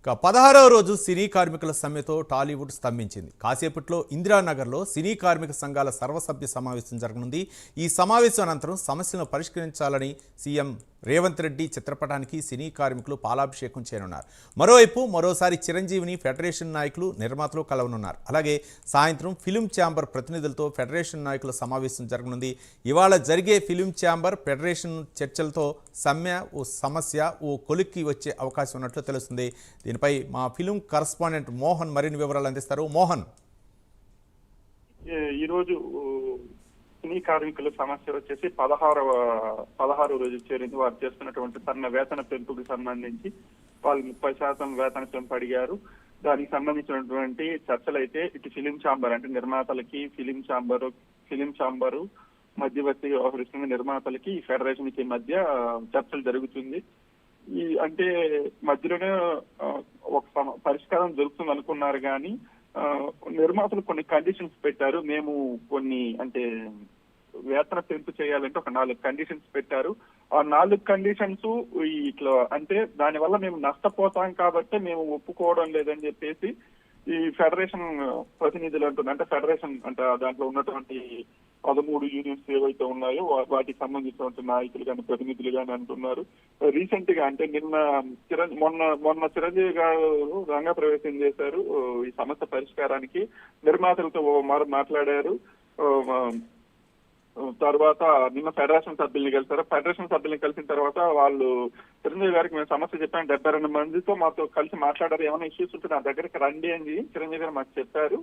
16వ రోజు సినీ కార్మికుల సమ్మెతో టాలీవుడ్ స్తంభించింది. కాసేపట్లో ఇందిరానగర్లో సినీ కార్మిక సంఘాల సర్వసభ్య సమావేశం జరగనుంది. ఈ సమావేశం అనంతరం సమస్యలను పరిష్కరించాలని సీఎం రేవంత్ రెడ్డి చిత్రపటానికి సినీ కార్మికులు పాలాభిషేకం చేయనున్నారు. మరోవైపు మరోసారి చిరంజీవిని ఫెడరేషన్ నాయకులు నిర్మాతలు కలవనున్నారు. అలాగే సాయంత్రం ఫిలిం ఛాంబర్ ప్రతినిధులతో ఫెడరేషన్ నాయకుల సమావేశం జరగనుంది. ఇవాళ జరిగే ఫిలిం ఛాంబర్ ఫెడరేషన్ చర్చలతో సమ్మె ఓ సమస్య ఓ కొలిక్కి వచ్చే అవకాశం ఉన్నట్లు తెలుస్తుంది. దీనిపై మా ఫిలిం కరస్పాండెంట్ మోహన్ మరిన్ని వివరాలు అందిస్తారు. మోహన్, ఈరోజు సినీ కార్మికుల సమస్య వచ్చేసి 16వ రోజు చేరింది. వారు చేస్తున్నటువంటి వేతన పెంపుకు సంబంధించి వాళ్ళు 30% వేతన పెంపు అడిగారు. దానికి సంబంధించినటువంటి చర్చలు అయితే ఇటు ఫిలిం ఛాంబర్ అంటే నిర్మాతలకి ఫిలిం ఛాంబరు మధ్యవర్తిగా వ్యవహరిస్తున్న నిర్మాతలకి ఫెడరేషన్ కి మధ్య చర్చలు జరుగుతుంది. ఈ అంటే మధ్యలోనే ఒక పరిష్కారం దొరుకుతుంది అనుకున్నారు కానీ నిర్మాతలు కొన్ని కండిషన్స్ పెట్టారు. మేము కొన్ని అంటే వేతన పెంపు చేయాలంటే ఒక 4 కండిషన్స్ పెట్టారు. ఆ 4 కండిషన్స్ ఇట్లా అంటే దానివల్ల మేము నష్టపోతాం కాబట్టి మేము ఒప్పుకోవడం లేదని చెప్పేసి ఈ ఫెడరేషన్ ప్రతినిధులు అంటున్నారు. అంటే ఫెడరేషన్ అంటే దాంట్లో ఉన్నటువంటి 13 యూనియన్స్ ఏవైతే ఉన్నాయో వాటికి సంబంధించినటువంటి నాయకులు కానీ ప్రతినిధులు కానీ అంటున్నారు. రీసెంట్ గా అంటే మొన్న చిరంజీవి గారు రంగప్రవేశం చేశారు. ఈ సమస్య పరిష్కారానికి నిర్మాతలతో మాట్లాడారు. తర్వాత నిన్న ఫెడరేషన్ సభ్యుల్ని కలిసారు. ఫెడరేషన్ సభ్యుల్ని కలిసిన తర్వాత వాళ్ళు చిరంజీవి గారికి మేము సమస్య చెప్పాను, 72 మందితో మాతో కలిసి మాట్లాడారు. ఏమైనా ఇష్యూస్ ఉంటే నా దగ్గరికి రండి అని చిరంజీవి గారు మాకు చెప్పారు.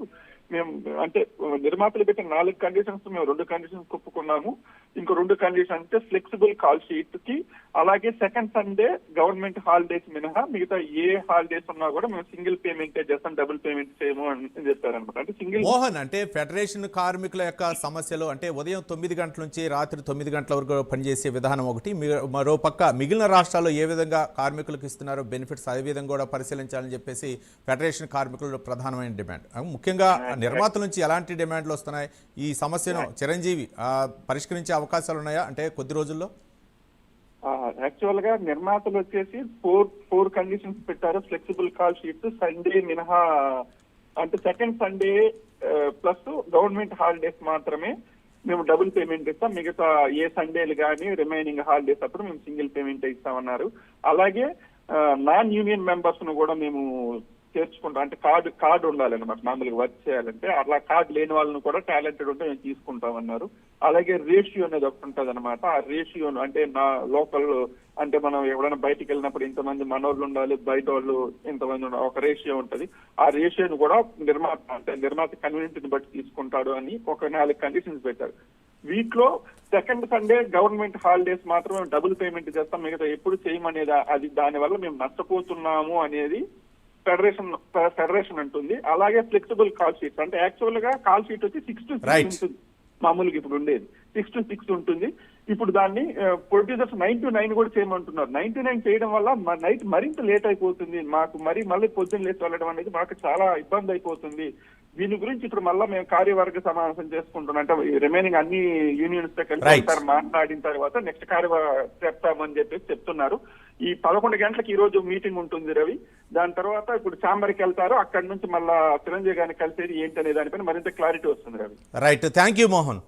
మేము అంటే నిర్మాతలు పెట్టిన 4 కండిషన్స్ మేము 2 కండిషన్స్ ఒప్పుకున్నాము. ఇంకో 2 కండిషన్ అంటే ఫ్లెక్సిబుల్ కాల్ షీట్ కి, అలాగే సెకండ్ సండే గవర్నమెంట్ హాలిడేస్ మినహా మిగతా ఏ హాలిడేస్ ఉన్నా కూడా మేము సింగిల్ పేమెంటే చేస్తాం, డబుల్ పేమెంట్ చేయము అని చెప్పారనమాట. అంటే సింగిల్ మోహన్, అంటే ఫెడరేషన్ కార్మికుల యొక్క సమస్యలు అంటే ఉదయం 9 గంటల నుంచి రాత్రి 9 గంటల వరకు పనిచేసే విధానం ఒకటి, మరో పక్క మిగిలిన రాష్ట్రాల్లో ఏ విధంగా కార్మికులకు ఇస్తున్నారో బెనిఫిట్స్ అదే విధంగా కూడా పరిశీలించాలని చెప్పేసి ఫెడరేషన్ కార్మికుల ప్రధానమైన డిమాండ్. ముఖ్యంగా నిర్మాతల నుంచి ఎలాంటి డిమాండ్లు వస్తున్నాయి? ఈ సమస్యను చిరంజీవి పరిష్కరించే అవకాశాలు ఉన్నాయా అంటే కొద్ది రోజుల్లో? యాక్చువల్ గా నిర్మాతలు వచ్చేసి 4 కండిషన్స్ పెట్టారు. ఫ్లెక్సిబుల్ కాల్ షీట్, సండే మినహా అంటే second Sunday plus government holidays మాత్రమే మేము డబుల్ పేమెంట్ ఇస్తాం, మిగతా ఏ సండేలు కానీ రిమైనింగ్ హాలిడేస్ అప్పుడు మేము సింగిల్ పేమెంట్ ఇస్తామన్నారు. అలాగే నాన్ యూనియన్ మెంబర్స్ ను కూడా మేము చేర్చుకుంటాం. అంటే కార్డు ఉండాలన్నమాట మామూలుగా వర్క్ చేయాలంటే. అట్లా కార్డు లేని వాళ్ళని కూడా టాలెంటెడ్ ఉంటే మేము తీసుకుంటామన్నారు. అలాగే రేషియో అనేది ఒకటి ఉంటుంది అనమాట. ఆ రేషియోను అంటే నా లోకల్ అంటే మనం ఎవరైనా బయటికి వెళ్ళినప్పుడు ఇంతమంది మనోళ్ళు ఉండాలి, బయట వాళ్ళు ఇంతమంది ఉండాలి, ఒక రేషియో ఉంటది. ఆ రేషియోను కూడా నిర్మాత కన్వీనియంట్ బట్టి తీసుకుంటాడు అని ఒక 4 కండిషన్స్ పెట్టారు. వీక్ లో సెకండ్ సండే గవర్నమెంట్ హాలిడేస్ మాత్రం డబుల్ పేమెంట్ చేస్తాం, మిగతా ఎప్పుడు చేయమనేది అది దానివల్ల మేము నష్టపోతున్నాము అనేది ఫెడరేషన్ అంటుంది. అలాగే ఫ్లెక్సిబుల్ కాల్ షీట్స్ అంటే యాక్చువల్ గా కాల్ షీట్ వచ్చి 6 to 6 ఉంటుంది మామూలుగా, ఇప్పుడు ఉండేది 6 to 6 ఉంటుంది. ఇప్పుడు దాన్ని ప్రొడ్యూసర్స్ 9 to 9 కూడా చేయమంటున్నారు. 9 to 9 చేయడం వల్ల నైట్ మరింత లేట్ అయిపోతుంది మాకు, మళ్ళీ పొద్దున్న లేచి వెళ్ళడం అనేది మాకు చాలా ఇబ్బంది అయిపోతుంది. దీని గురించి ఇప్పుడు మళ్ళీ మేము కార్యవర్గ సమావేశం చేసుకుంటున్నాం. అంటే రిమైనింగ్ అన్ని యూనియన్స్ తో కలిసి మాట్లాడిన తర్వాత నెక్స్ట్ చెప్తామని చెప్పేసి చెప్తున్నారు. ఈ 11 గంటలకు ఈ రోజు మీటింగ్ ఉంటుంది రవి. దాని తర్వాత ఇప్పుడు ఛాంబర్కి వెళ్తారు. అక్కడి నుంచి మళ్ళా చిరంజీవి గారిని కలిసేది ఏంటి అనే దానిపైన మరింత క్లారిటీ వస్తుంది Ravi. Right, thank you Mohan.